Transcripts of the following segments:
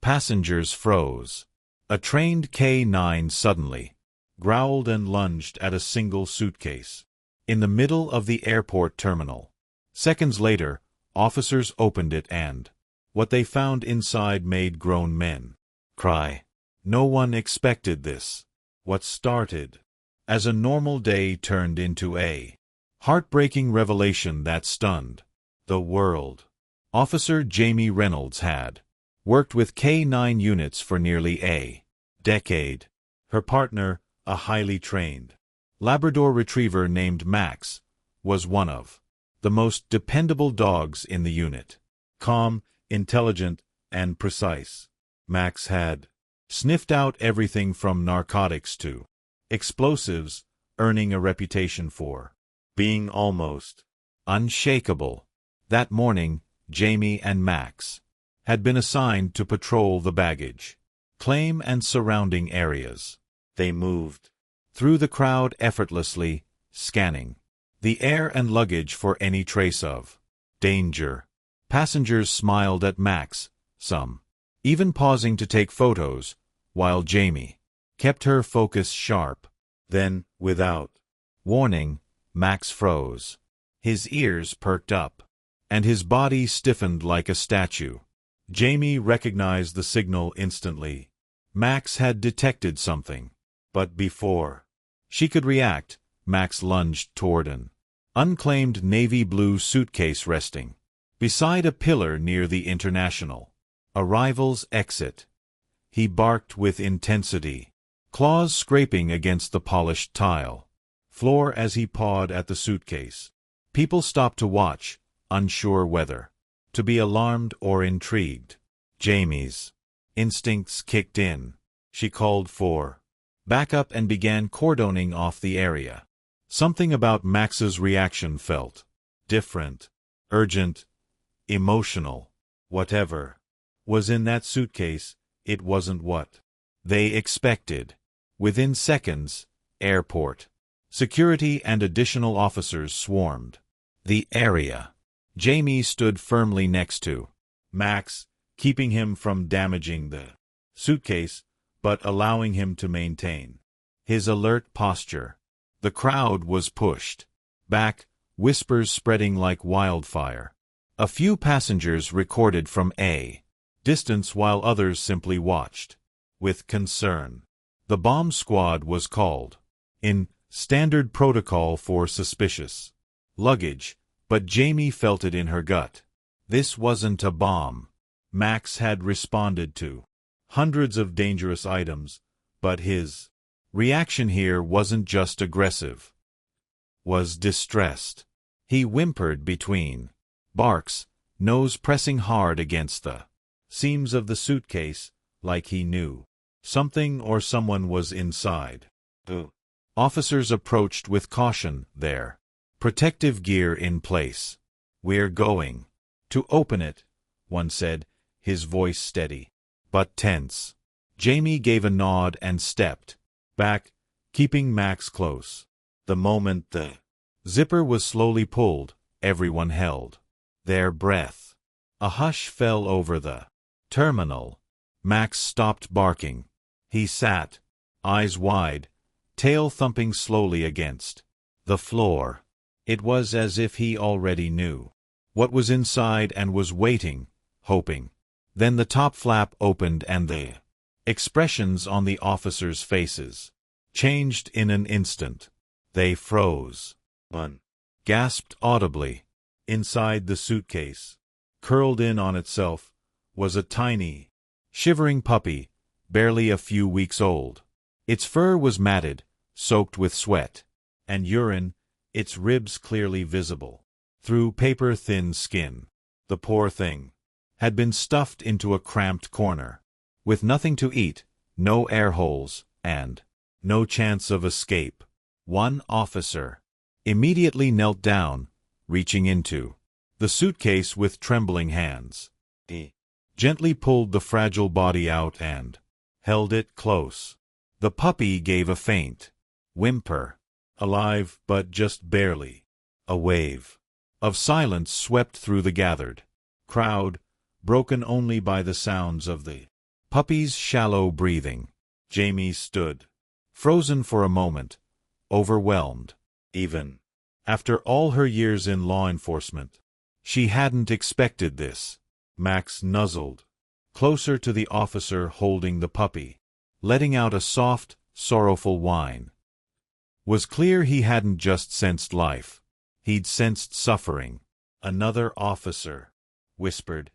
Passengers froze. A trained K-9 suddenly growled and lunged at a single suitcase in the middle of the airport terminal. Seconds later, officers opened it and what they found inside made grown men cry. No one expected this. What started as a normal day turned into a heartbreaking revelation that stunned the world. Officer Jamie Reynolds had worked with K-9 units for nearly a decade. Her partner, a highly trained Labrador Retriever named Max, was one of the most dependable dogs in the unit. Calm, intelligent, and precise, Max had sniffed out everything from narcotics to explosives, earning a reputation for being almost unshakable. That morning, Jamie and Max had been assigned to patrol the baggage claim and surrounding areas. They moved through the crowd effortlessly, scanning the air and luggage for any trace of danger. Passengers smiled at Max, some even pausing to take photos, while Jamie kept her focus sharp. Then, without warning, Max froze. His ears perked up, and his body stiffened like a statue. Jamie recognized the signal instantly. Max had detected something. But before she could react, Max lunged toward an unclaimed navy blue suitcase resting beside a pillar near the international arrivals exit. He barked with intensity, claws scraping against the polished tile floor as he pawed at the suitcase. People stopped to watch, unsure whether to be alarmed or intrigued. Jamie's instincts kicked in. She called for backup and began cordoning off the area. Something about Max's reaction felt different, urgent, emotional. Whatever was in that suitcase, it wasn't what they expected. Within seconds, airport security and additional officers swarmed the area. Jamie stood firmly next to Max, keeping him from damaging the suitcase, but allowing him to maintain his alert posture. The crowd was pushed back, whispers spreading like wildfire. A few passengers recorded from a distance while others simply watched with concern. The bomb squad was called in, standard protocol for suspicious luggage, but Jamie felt it in her gut. This wasn't a bomb. Max had responded to hundreds of dangerous items, but his reaction here wasn't just aggressive, was distressed. He whimpered between barks, nose pressing hard against the seams of the suitcase, like he knew something or someone was inside. The officers approached with caution, their protective gear in place. "We're going to open it," one said, his voice steady but tense. Jamie gave a nod and stepped back, keeping Max close. The moment the zipper was slowly pulled, everyone held their breath. A hush fell over the terminal. Max stopped barking. He sat, eyes wide, tail thumping slowly against the floor. It was as if he already knew what was inside and was waiting, hoping. Then the top flap opened and the expressions on the officers' faces changed in an instant. They froze. One gasped audibly. Inside the suitcase, curled in on itself, was a tiny, shivering puppy, barely a few weeks old. Its fur was matted, soaked with sweat and urine, its ribs clearly visible through paper-thin skin. The poor thing had been stuffed into a cramped corner, with nothing to eat, no air holes, and no chance of escape. One officer immediately knelt down, reaching into the suitcase with trembling hands. He gently pulled the fragile body out and held it close. The puppy gave a faint whimper, alive but just barely. A wave of silence swept through the gathered crowd, broken only by the sounds of the Puppy's shallow breathing. Jamie stood, frozen for a moment, overwhelmed. Even after all her years in law enforcement, she hadn't expected this. Max nuzzled closer to the officer holding the puppy, letting out a soft, sorrowful whine. Was clear he hadn't just sensed life. He'd sensed suffering. Another officer whispered,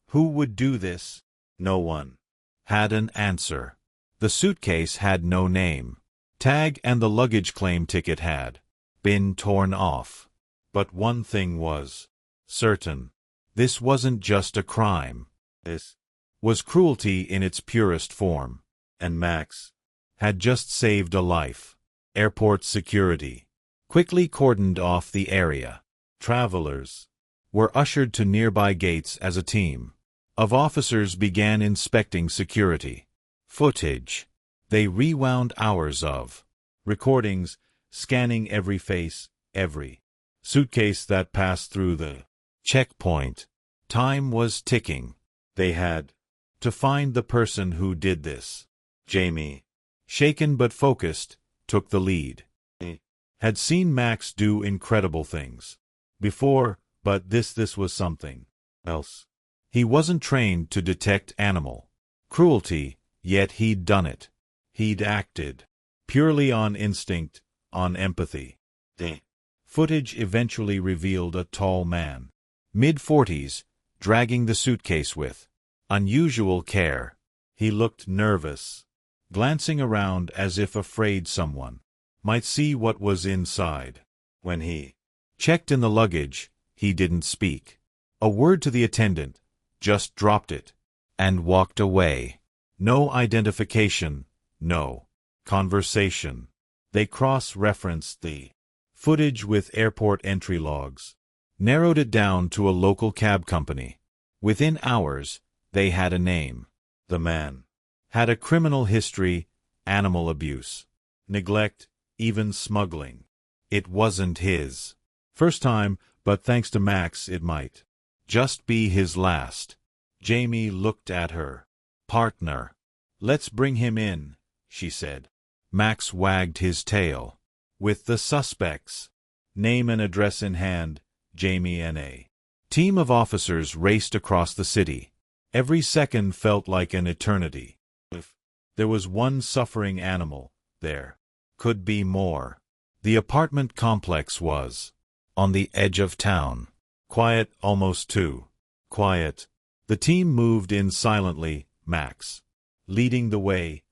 "Who would do this?" No one had an answer. The suitcase had no name tag and the luggage claim ticket had been torn off. But one thing was certain. This wasn't just a crime. This was cruelty in its purest form. And Max had just saved a life. Airport security quickly cordoned off the area. Travelers were ushered to nearby gates as a team of officers began inspecting security footage. They rewound hours of recordings, scanning every face, every suitcase that passed through the checkpoint. Time was ticking. They had to find the person who did this. Jamie, shaken but focused, took the lead. He had seen Max do incredible things before, but this was something else. He wasn't trained to detect animal cruelty, yet he'd done it. He'd acted purely on instinct, on empathy. The footage eventually revealed a tall man, mid-40s, dragging the suitcase with unusual care. He looked nervous, glancing around as if afraid someone might see what was inside. When he checked in the luggage, he didn't speak a word to the attendant, just dropped it and walked away. No identification, no conversation. They cross-referenced the footage with airport entry logs, narrowed it down to a local cab company. Within hours, they had a name. The man had a criminal history, animal abuse, neglect, even smuggling. It wasn't his first time, but thanks to Max it might just be his last. Jamie looked at her partner. "Let's bring him in," she said. Max wagged his tail. With the suspect's name and address in hand, Jamie and a team of officers raced across the city. Every second felt like an eternity. If there was one suffering animal, there could be more. The apartment complex was on the edge of town. Quiet, almost too quiet. The team moved in silently, Max leading the way,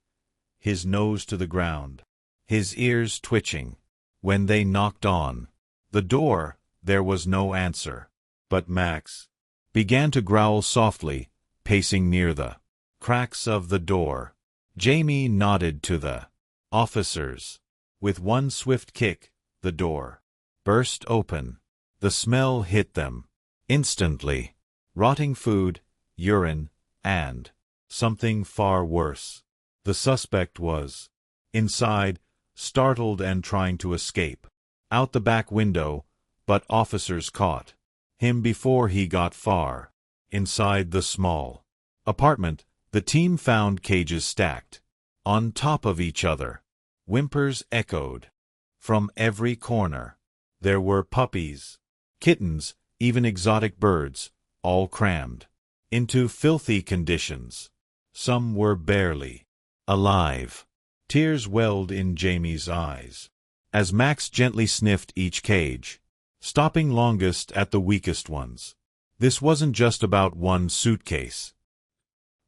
his nose to the ground, his ears twitching. When they knocked on the door, there was no answer. But Max began to growl softly, pacing near the cracks of the door. Jamie nodded to the officers. With one swift kick, the door burst open. The smell hit them instantly. Rotting food, urine, and something far worse. The suspect was inside, startled and trying to escape out the back window, but officers caught him before he got far. Inside the small apartment, the team found cages stacked on top of each other. Whimpers echoed from every corner. There were puppies, kittens, even exotic birds, all crammed into filthy conditions. Some were barely alive. Tears welled in Jamie's eyes as Max gently sniffed each cage, stopping longest at the weakest ones. This wasn't just about one suitcase.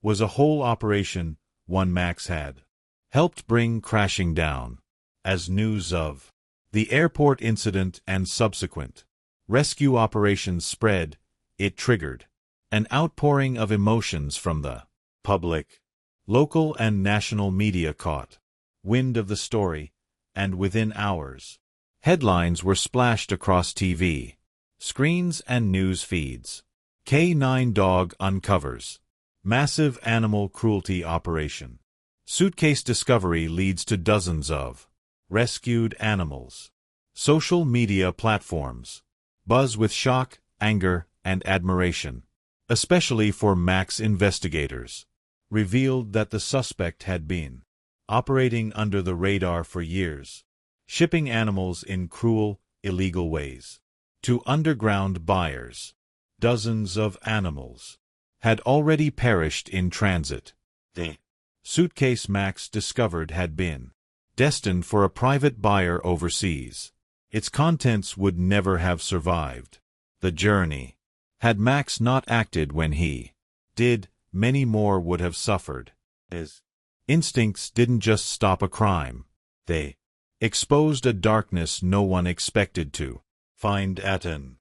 It was a whole operation, one Max had helped bring crashing down. As news of the airport incident and subsequent rescue operations spread, it triggered an outpouring of emotions from the public. Local and national media caught wind of the story, and within hours, headlines were splashed across TV screens and news feeds. K9 dog uncovers massive animal cruelty operation. Suitcase discovery leads to dozens of rescued animals. Social media platforms buzz with shock, anger, and admiration, especially for Max investigators. revealed that the suspect had been operating under the radar for years, shipping animals in cruel, illegal ways to underground buyers. Dozens of animals had already perished in transit. The suitcase Max discovered had been destined for a private buyer overseas. Its contents would never have survived the journey. Had Max not acted when he did, many more would have suffered. His instincts didn't just stop a crime. They exposed a darkness no one expected to find at an